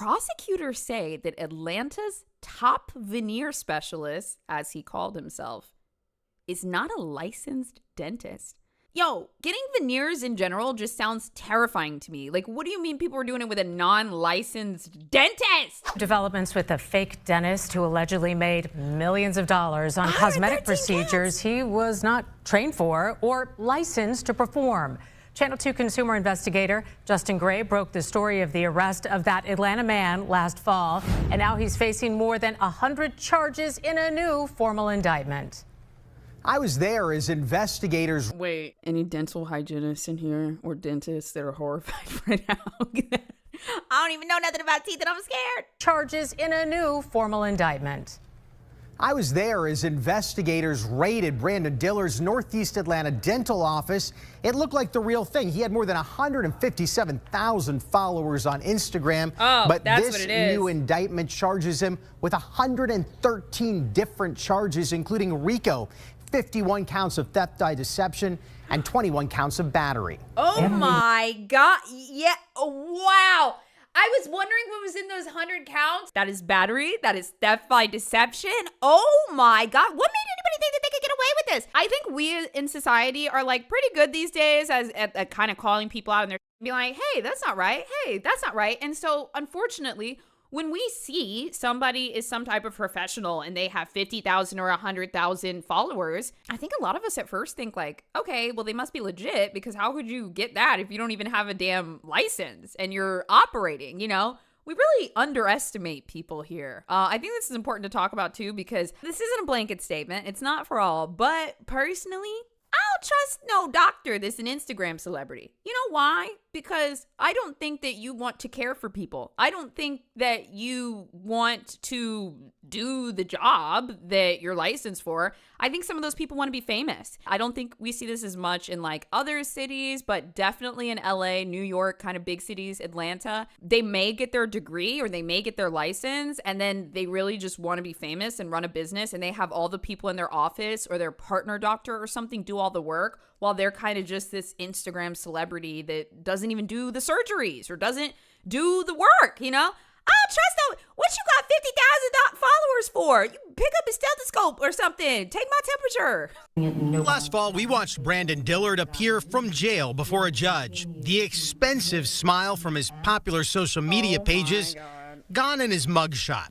prosecutors say that Atlanta's top veneer specialist, as he called himself, is not a licensed dentist. Yo, getting veneers in general just sounds terrifying to me. Like, what do you mean people are doing it with a non-licensed dentist? Developments with a fake dentist who allegedly made millions of dollars on cosmetic procedures he was not trained for or licensed to perform. Channel 2 consumer investigator Justin Gray broke the story of the arrest of that Atlanta man last fall, and now he's facing more than 100 charges in a new formal indictment. I was there as investigators. Wait, any dental hygienists in here or dentists that are horrified right now? I don't even know nothing about teeth and I'm scared. Charges in a new formal indictment. I was there as investigators raided Brandon Dillard's Northeast Atlanta dental office. It looked like the real thing. He had more than 157,000 followers on Instagram. Oh, but that's this what it is. new indictment charges him with 113 different charges, including RICO, 51 counts of theft by deception, and 21 counts of battery. Oh my God. Yeah. Wow. I was wondering what was in those 100 counts. That is battery. That is theft by deception. Oh my God. What made anybody think that they could get away with this? I think we in society are like pretty good these days at kind of calling people out and they're be like, hey, that's not right. Hey, that's not right. And so unfortunately, when we see somebody is some type of professional and they have 50,000 or 100,000 followers, I think a lot of us at first think like, okay, well, they must be legit because how could you get that if you don't even have a damn license and you're operating, you know? We really underestimate people here. I think this is important to talk about too because this isn't a blanket statement. It's not for all, but personally, I don't trust no doctor that's an Instagram celebrity. You know why? Because I don't think that you want to care for people. I don't think that you want to do the job that you're licensed for. I think some of those people want to be famous. I don't think we see this as much in like other cities, but definitely in LA, New York, kind of big cities, Atlanta. They may get their degree or they may get their license and then they really just want to be famous and run a business and they have all the people in their office or their partner doctor or something do all the work while they're kind of just this Instagram celebrity that doesn't even do the surgeries or doesn't do the work, you know? I don't trust them. What you got 50,000 followers for? You pick up a stethoscope or something. Take my temperature. Last fall, we watched Brandon Dillard appear from jail before a judge. The expensive smile from his popular social media pages gone in his mugshot.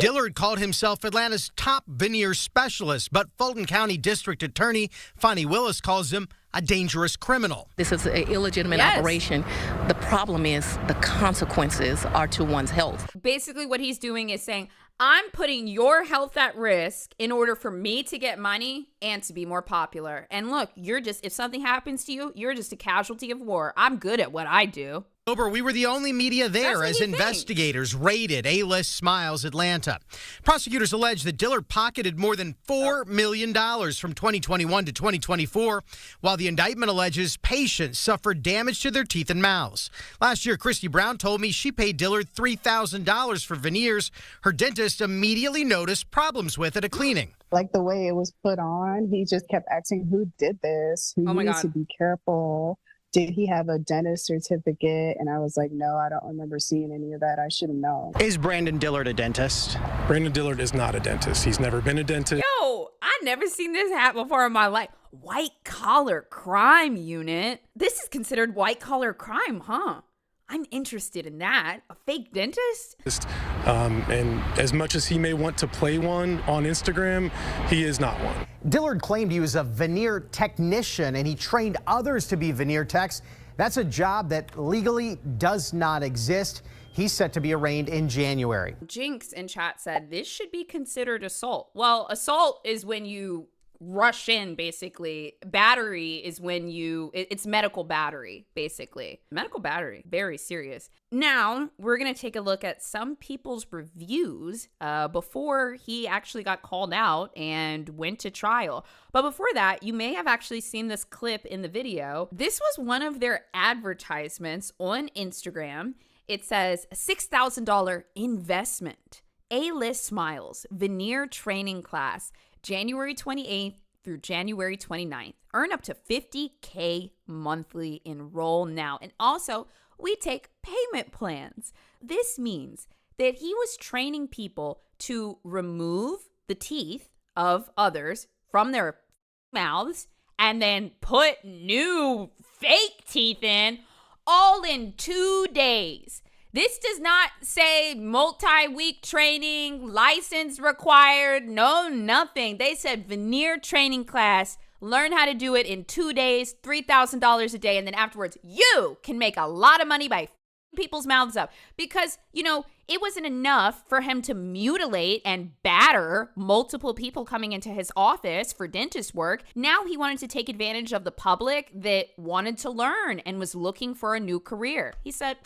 Dillard called himself Atlanta's top veneer specialist, but Fulton County District Attorney Fonnie Willis calls him a dangerous criminal. This is an illegitimate operation. The problem is the consequences are to one's health. Basically what he's doing is saying, I'm putting your health at risk in order for me to get money and to be more popular. And look, if something happens to you, you're just a casualty of war. I'm good at what I do. We were the only media there as investigators raided A-List Smiles Atlanta. Prosecutors allege that Dillard pocketed more than $4 million from 2021 to 2024, while the indictment alleges patients suffered damage to their teeth and mouths. Last year, Christy Brown told me she paid Dillard $3,000 for veneers her dentist immediately noticed problems with at a cleaning. Like the way it was put on, he just kept asking who did this, who needs to be careful. Did he have a dentist certificate? And I was like, no, I don't remember seeing any of that. I should have known. Is Brandon Dillard a dentist? Brandon Dillard is not a dentist. He's never been a dentist. Yo, I never seen this happen before in my life. White collar crime unit. This is considered white collar crime, huh? I'm interested in that. A fake dentist? And as much as he may want to play one on Instagram, he is not one. Dillard claimed he was a veneer technician and he trained others to be veneer techs. That's a job that legally does not exist. He's set to be arraigned in January. Jinx in chat said this should be considered assault. Well, assault is when you rush in, basically. Battery is when it's medical battery, basically. Medical battery, very serious. Now, we're going to take a look at some people's reviews before he actually got called out and went to trial. But before that, you may have actually seen this clip in the video. This was one of their advertisements on Instagram. It says $6,000 investment, A-List Smiles, veneer training class, January 28th through January 29th. Earn up to $50K monthly. Enroll now. And also, we take payment plans. This means that he was training people to remove the teeth of others from their mouths and then put new fake teeth in, all in 2 days. This does not say multi-week training, license required, no, nothing. They said veneer training class, learn how to do it in 2 days, $3,000 a day, and then afterwards you can make a lot of money by people's mouths up. Because, it wasn't enough for him to mutilate and batter multiple people coming into his office for dentist work. Now he wanted to take advantage of the public that wanted to learn and was looking for a new career. He said,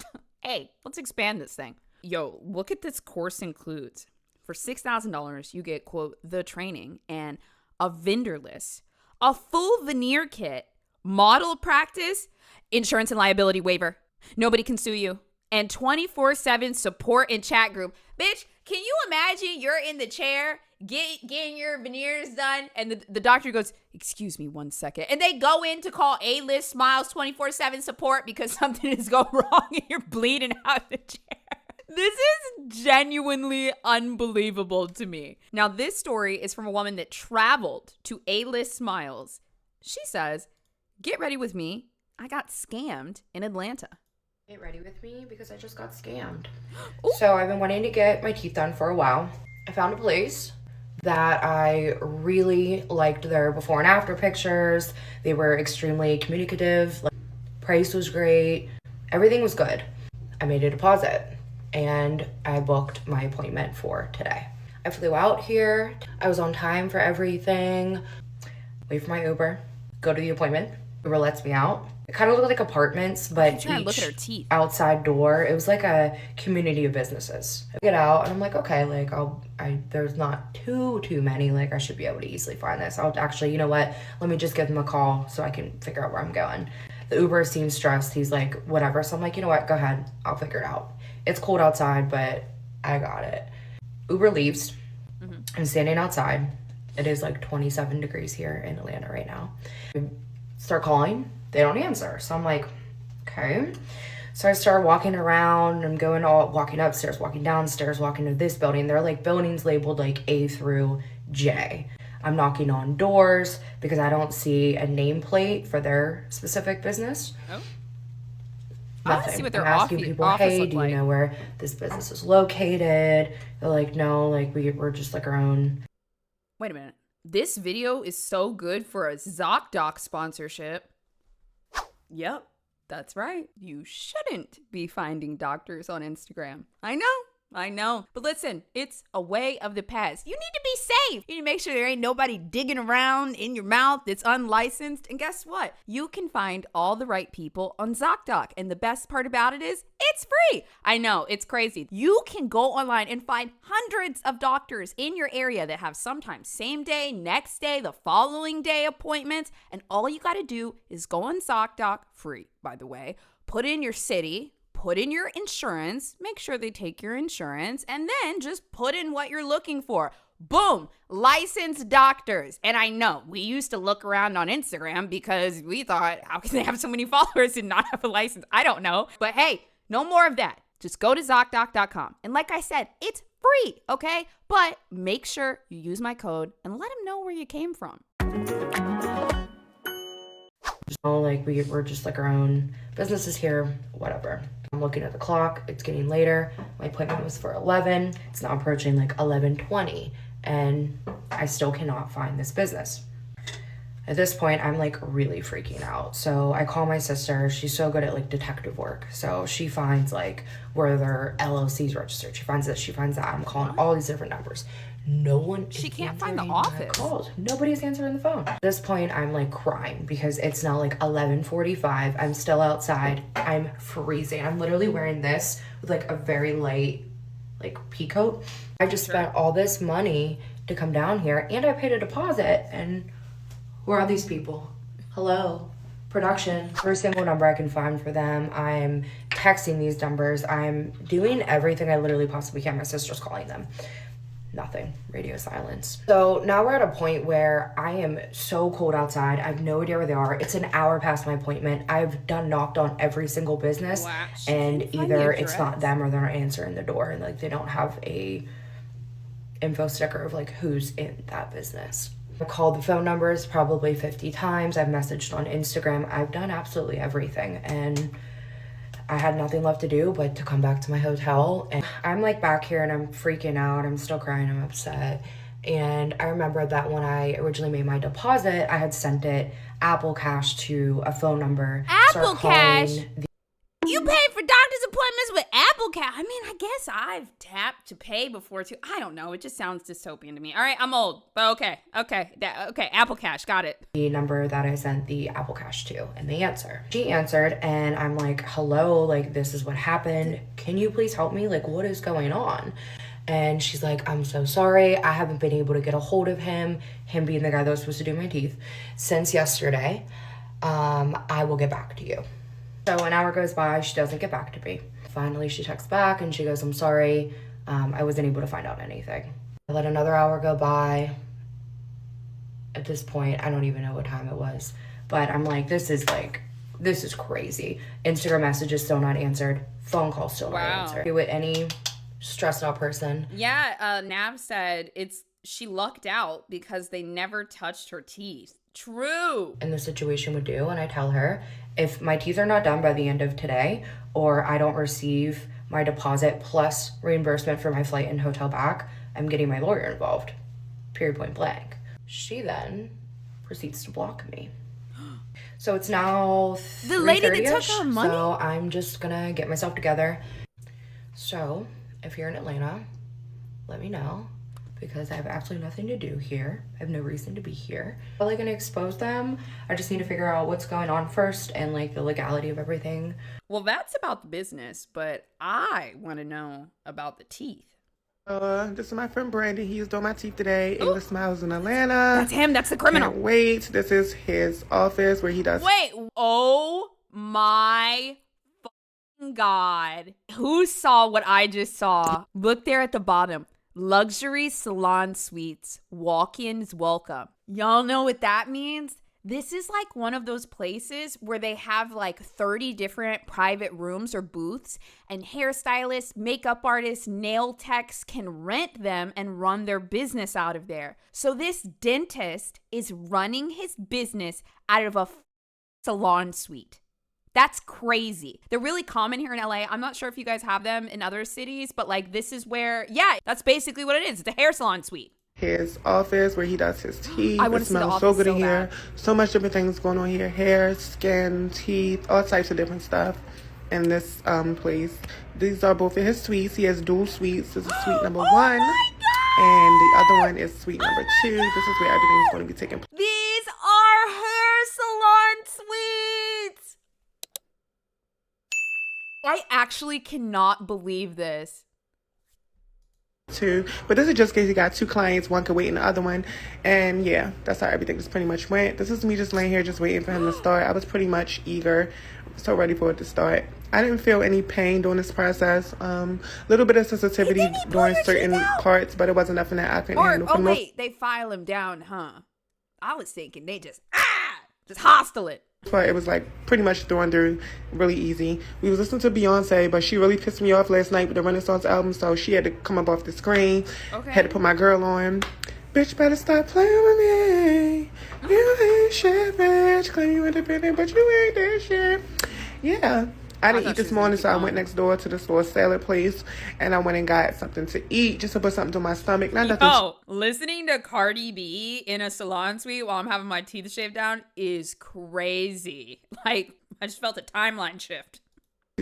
hey, let's expand this thing. Yo, look at this course includes. For $6,000, you get, quote, the training and a vendor list, a full veneer kit, model practice, insurance and liability waiver. Nobody can sue you. And 24/7 support and chat group. Bitch, can you imagine you're in the chair getting your veneers done and the doctor goes, excuse me 1 second. And they go in to call A-List Smiles 24/7 support because something is going wrong and you're bleeding out the chair. This is genuinely unbelievable to me. Now, this story is from a woman that traveled to A-List Smiles. She says, get ready with me. I got scammed in Atlanta. Get ready with me because I just got scammed. So I've been wanting to get my teeth done for a while. I found a place that I really liked their before and after pictures. They were extremely communicative. Price was great. Everything was good. I made a deposit and I booked my appointment for today. I flew out here. I was on time for everything. Wait for my Uber. Go to the appointment. Uber lets me out. It kind of looked like apartments, but look at her teeth. Outside door, it was like a community of businesses. I get out and I'm like, okay, there's not too many, I should be able to easily find this. I'll actually, you know what? Let me just give them a call so I can figure out where I'm going. The Uber seems stressed. He's like, whatever. So I'm like, you know what? Go ahead. I'll figure it out. It's cold outside, but I got it. Uber leaves. Mm-hmm. I'm standing outside. It is 27 degrees here in Atlanta right now. I start calling. They don't answer. So I'm like, okay. So I start walking around. I'm walking upstairs, walking downstairs, walking to this building. They're buildings labeled A through J. I'm knocking on doors because I don't see a nameplate for their specific business. Oh. I want to see what their I'm asking people, hey, do you know where this business is located? They're like, no, we're just our own. Wait a minute. This video is so good for a ZocDoc sponsorship. Yep, that's right. You shouldn't be finding doctors on Instagram. I know. But listen, it's a way of the past. You need to be safe. You need to make sure there ain't nobody digging around in your mouth that's unlicensed. And guess what? You can find all the right people on ZocDoc. And the best part about it is it's free. I know, it's crazy. You can go online and find hundreds of doctors in your area that have sometimes same day, next day, the following day appointments. And all you got to do is go on ZocDoc, free, by the way, put in your city, put in your insurance, make sure they take your insurance, and then just put in what you're looking for. Boom, licensed doctors. And I know we used to look around on Instagram because we thought, how can they have so many followers and not have a license? I don't know. But hey, no more of that. Just go to ZocDoc.com. And like I said, it's free, okay? But make sure you use my code and let them know where you came from. We're just our own businesses here, whatever. I'm looking at the clock. It's getting later. My appointment was for 11. It's now approaching 11:20, and I still cannot find this business. At this point, I'm really freaking out. So I call my sister. She's so good at detective work. So she finds where their LLC's registered. She finds that. I'm calling all these different numbers. No one. She can't find the office. Calls. Nobody's answering the phone. At this point, I'm crying because it's now 11:45. I'm still outside. I'm freezing. I'm literally wearing this with a very light pea coat. I just spent all this money to come down here, and I paid a deposit. And who are these people? Hello, production. Every single number I can find for them. I'm texting these numbers. I'm doing everything I literally possibly can. My sister's calling them. Nothing. Radio silence. So now we're at a point where I am so cold outside. I have no idea where they are. It's an hour past my appointment. I've knocked on every single business, and either it's not them or they're not answering the door, and like they don't have a info sticker of like who's in that business. I've called the phone numbers probably 50 times. I've messaged on Instagram. I've done absolutely everything, and I had nothing left to do but to come back to my hotel. And I'm like back here and I'm freaking out. I'm still crying. I'm upset. And I remember that when I originally made my deposit, I had sent it Apple Cash to a phone number. Apple Cash? You paid for doctor's appointments with Apple Cash? I mean, I guess I've tapped to pay before too. I don't know. It just sounds dystopian to me. All right, I'm old, but okay, Apple Cash, got it. The number that I sent the Apple Cash to, and they answer. She answered, and I'm like, hello, like, this is what happened. Can you please help me? Like, what is going on? And she's like, I'm so sorry. I haven't been able to get a hold of him being the guy that was supposed to do my teeth, since yesterday. I will get back to you. So an hour goes by, she doesn't get back to me. Finally, she texts back and she goes, I'm sorry, I wasn't able to find out anything. I let another hour go by. At this point, I don't even know what time it was, but I'm like, this is crazy. Instagram messages still not answered, phone calls still not answered. With any stressed out person. Yeah, Nav said she lucked out because they never touched her teeth. True. And the situation would do, and I tell her, if my teeth are not done by the end of today, or I don't receive my deposit plus reimbursement for my flight and hotel back, I'm getting my lawyer involved. Period, point blank. She then proceeds to block me. So it's now the lady that took her money? So I'm just gonna get myself together. So if you're in Atlanta, let me know, because I have absolutely nothing to do here. I have no reason to be here. I'm like gonna expose them. I just need to figure out what's going on first and like the legality of everything. Well, that's about the business, but I want to know about the teeth. This is my friend Brandon. He's doing my teeth today. English Smiles in Atlanta. That's him. That's the criminal. Can't wait. This is his office where he does. Wait. Oh my fucking God. Who saw what I just saw? Look there at the bottom. Luxury salon suites. Walk-ins welcome. Y'all know what that means? This is like one of those places where they have like 30 different private rooms or booths, and hairstylists, makeup artists, nail techs can rent them and run their business out of there. So this dentist is running his business out of a salon suite. That's crazy. They're really common here in LA. I'm not sure if you guys have them in other cities, but like this is where, yeah, that's basically what it is. It's a hair salon suite. His office where he does his teeth. I want it to see the smells office so good in here. bad. So much different things going on here. Hair, skin, teeth, all types of different stuff in this place. These are both of his suites. He has dual suites. This is suite number one. And the other one is suite number two. This is where everything's going to be taken place. These are hair salon suites. I actually cannot believe this. Too, but this is just because he got two clients, one could wait in the other one, and yeah, that's how everything just pretty much went. This is me just laying here just waiting for him to start. I was pretty much eager, so ready for it to start. I didn't feel any pain during this process, little bit of sensitivity during certain parts, but it wasn't nothing that I couldn't handle. Oh wait, they file him down, huh? I was thinking they just hostile it. But it was like pretty much through really easy. We was listening to Beyonce, but she really pissed me off last night with the Renaissance album, so she had to come up off the screen. Okay. Had to put my girl on. Bitch, better stop playing with me. You ain't shit, bitch. Claim you independent, but you ain't that shit. Yeah. I didn't eat this morning, so I went next door to the store salad place, and I went and got something to eat just to put something to my stomach. Not nothing. Listening to Cardi B in a salon suite while I'm having my teeth shaved down is crazy. Like, I just felt a timeline shift.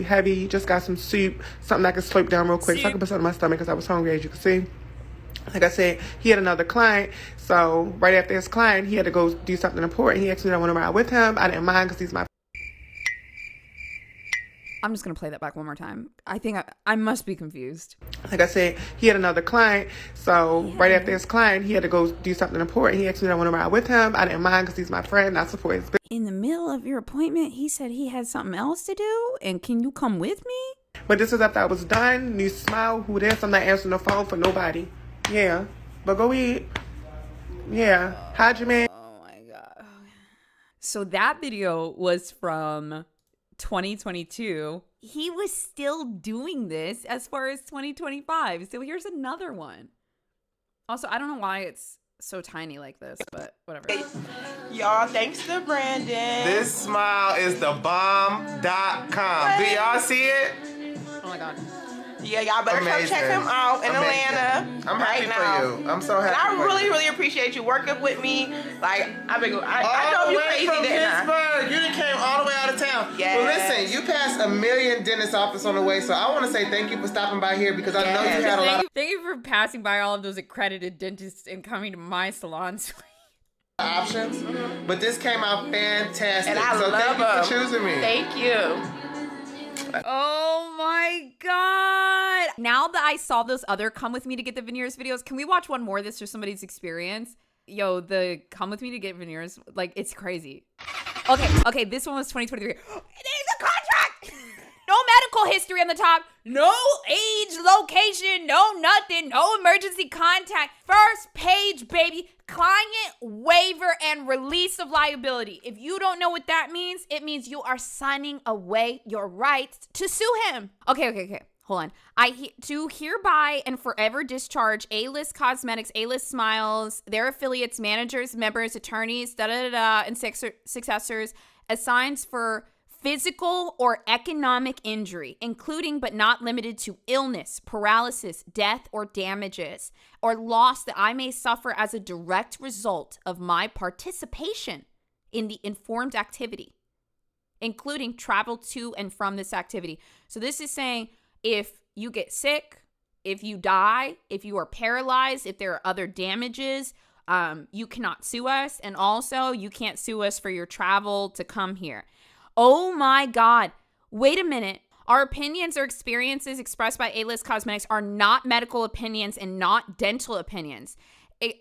Heavy, just got some soup, something I could slurp down real quick so I could put something in my stomach because I was hungry, as you can see. Like I said, he had another client, so right after his client, he had to go do something important. He asked me if I want to ride with him. I didn't mind because he's my. I'm just going to play that back one more time. I think I must be confused. Like I said, he had another client. So right after his client, he had to go do something important. He asked me if I want to ride with him. I didn't mind because he's my friend. I support his business. In the middle of your appointment, he said he had something else to do. And can you come with me? But this is after I was done. You smile. Who this? I'm not answering the phone for nobody. Yeah. But go eat. Yeah. Hide your man. Oh my God. So that video was from 2022. He was still doing this as far as 2025. So here's another one. Also, I don't know why it's so tiny like this, but whatever. Y'all, thanks to Brandon. This smile is the bomb.com. Do y'all see it? Oh my God. Yeah, y'all better come check him out in Atlanta. I'm happy for you. I'm so happy. And I really appreciate you working with me. Like, I drove you crazy, didn't I? Pittsburgh. You done came all the way out of town. Yes. Well, listen, you passed 1 million dentist office on the way, so I want to say thank you for stopping by here because I know you had a lot of Thank you for passing by all of those accredited dentists and coming to my salons. options, but this came out fantastic. And I so love thank you them. for choosing me. Thank you. Oh my God. Now that I saw those other Come With Me to Get the Veneers videos, can we watch one more of this for somebody's experience? Yo, the Come With Me to Get Veneers, like, it's crazy. Okay, this one was 2023. It is a contract! No medical history on the top, no age, location, no nothing, no emergency contact. First page, baby. Client waiver and release of liability. If you don't know what that means, it means you are signing away your rights to sue him. Okay. Hold on. I do hereby and forever discharge A-List Cosmetics, A-List Smiles, their affiliates, managers, members, attorneys, and successors, assigns for physical or economic injury, including but not limited to illness, paralysis, death, or damages, or loss that I may suffer as a direct result of my participation in the informed activity, including travel to and from this activity. So this is saying if you get sick, if you die, if you are paralyzed, if there are other damages, you cannot sue us. And also you can't sue us for your travel to come here. Oh my God. Wait a minute. Our opinions or experiences expressed by A-List Cosmetics are not medical opinions and not dental opinions.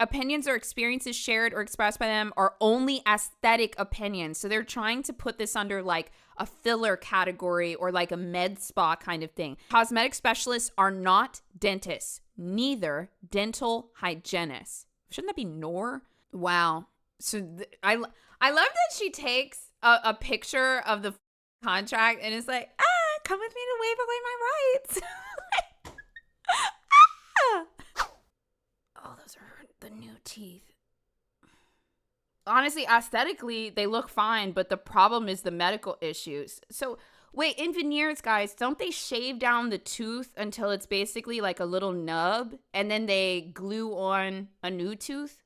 Opinions or experiences shared or expressed by them are only aesthetic opinions. So they're trying to put this under like a filler category or like a med spa kind of thing. Cosmetic specialists are not dentists, neither dental hygienists. Shouldn't that be nor? Wow. So I love that she takes a picture of the contract and it's like, come with me to waive away my rights. Oh, those are the new teeth. Honestly, aesthetically, they look fine, but the problem is the medical issues. So, wait, in veneers, guys, don't they shave down the tooth until it's basically like a little nub, and then they glue on a new tooth?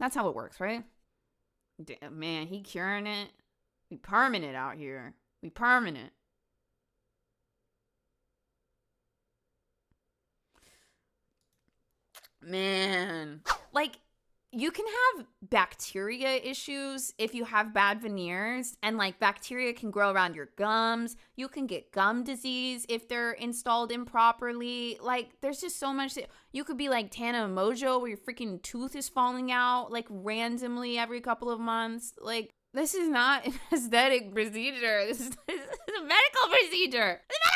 That's how it works, right? Damn, man, he curing it. We permanent out here. We permanent. Man, like, you can have bacteria issues if you have bad veneers, and like bacteria can grow around your gums. You can get gum disease if they're installed improperly. Like, there's just so much. You could be like Tana Mojo where your freaking tooth is falling out like randomly every couple of months. Like, this is not an aesthetic procedure. This is a medical procedure. It's a